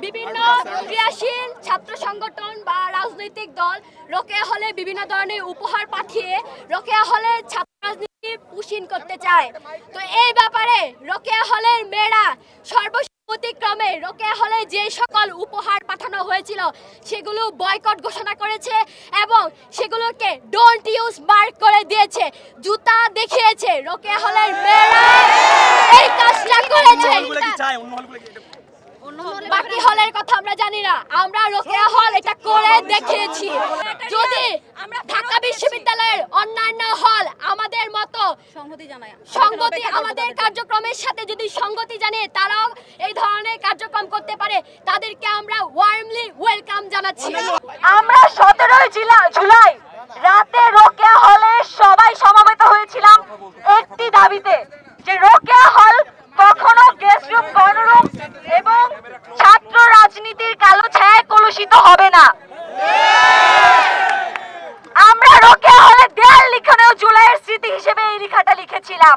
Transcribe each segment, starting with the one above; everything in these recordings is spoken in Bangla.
বিভিন্ন ক্রিয়াশীল ছাত্র সংগঠন বা রাজনৈতিক দল রোকেয়া হলে বিভিন্ন ধরনের উপহার পাঠিয়ে রোকেয়া হলের ছাত্র রাজনীতি পুষিন করতে চায়। তো এই ব্যাপারে রোকেয়া হলের মেয়েরা সর্বসম্মতিক্রমে রোকেয়া হলে যে সকল উপহার পাঠানো হয়েছিল সেগুলো বয়কট ঘোষণা করেছে এবং সেগুলোকে ডোন্ট ইউজ মার্ক করে দিয়েছে, জুতা দেখিয়েছে। রোকেয়া হলের মেয়েরা এই কাজটা করেছে। বাকি হলের কথা আমরা জানি না, আমরা রোকেয়া হল এটা করে দেখিয়েছি। যদি ঢাকা বিশ্ববিদ্যালয়ের অন্যান্য হল আমাদের মতো সংগতি আমাদের কার্যক্রমের সাথে যদি সংগতি জানিয়ে তারাও এই ধরনের কার্যক্রম করতে পারে, তাদেরকে আমরা ওয়ার্মলি ওয়েলকাম জানাচ্ছি। আমরা 17 জুলাই রাতে রোকেয়া হলে সবাই সমবেত হয়েছিলাম একটি দাবিতে, যে রোকেয়া হল কখনো গেস্ট রুম, গণরুম এবং ছাত্র রাজনীতির কালো ছায়ায় কলুষিত হবে না। আমরা রোকেয়া হলে দেয়াল লিখনেও জুলাইয়ের স্মৃতি হিসেবে এই লেখাটা লিখেছিলাম।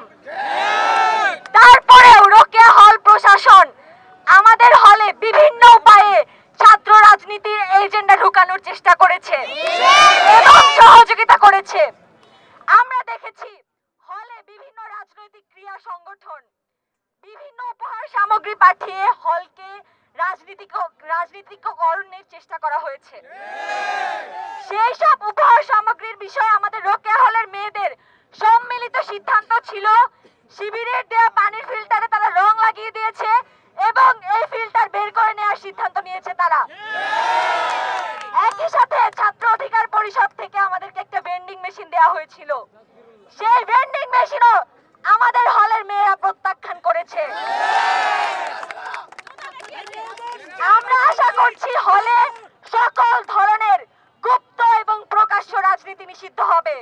তারপরেও রোকেয়া হল প্রশাসন আমাদের হলে বিভিন্ন উপায়ে ছাত্র রাজনীতির এজেন্ডা ঢুকানোর চেষ্টা করেছে এবং সহযোগিতা করেছে। আমরা দেখেছি হলে বিভিন্ন রাজনৈতিক ক্রিয়া সংগঠন বিভিন্ন উপহার সামগ্রী পাঠিয়ে হলকে রাজনীতিকরণের চেষ্টা করা হয়েছে। সেই সব উপহার সামগ্রীর বিষয়ে আমাদের রোকেয়া হলের মেয়েদের সম্মিলিত সিদ্ধান্ত ছিল শিবিরের দেয়া পানির ফিল্টারে তারা রং লাগিয়ে দিয়েছে এবং এই ফিল্টার বের করে নেওয়ার সিদ্ধান্ত নিয়েছে তারা। একই সাথে ছাত্র অধিকার পরিষদ থেকে আমাদেরকে একটা ভেন্ডিং মেশিন দেওয়া হয়েছিল, সেই ভেন্ডিং মেশিনও আমাদের হলের মেয়েরা প্রত্যাখ্যান করেছে। আমরা আশা করছি হলে সকল ধরনের গুপ্ত এবং প্রকাশ্য রাজনীতি নিষিদ্ধ হবে।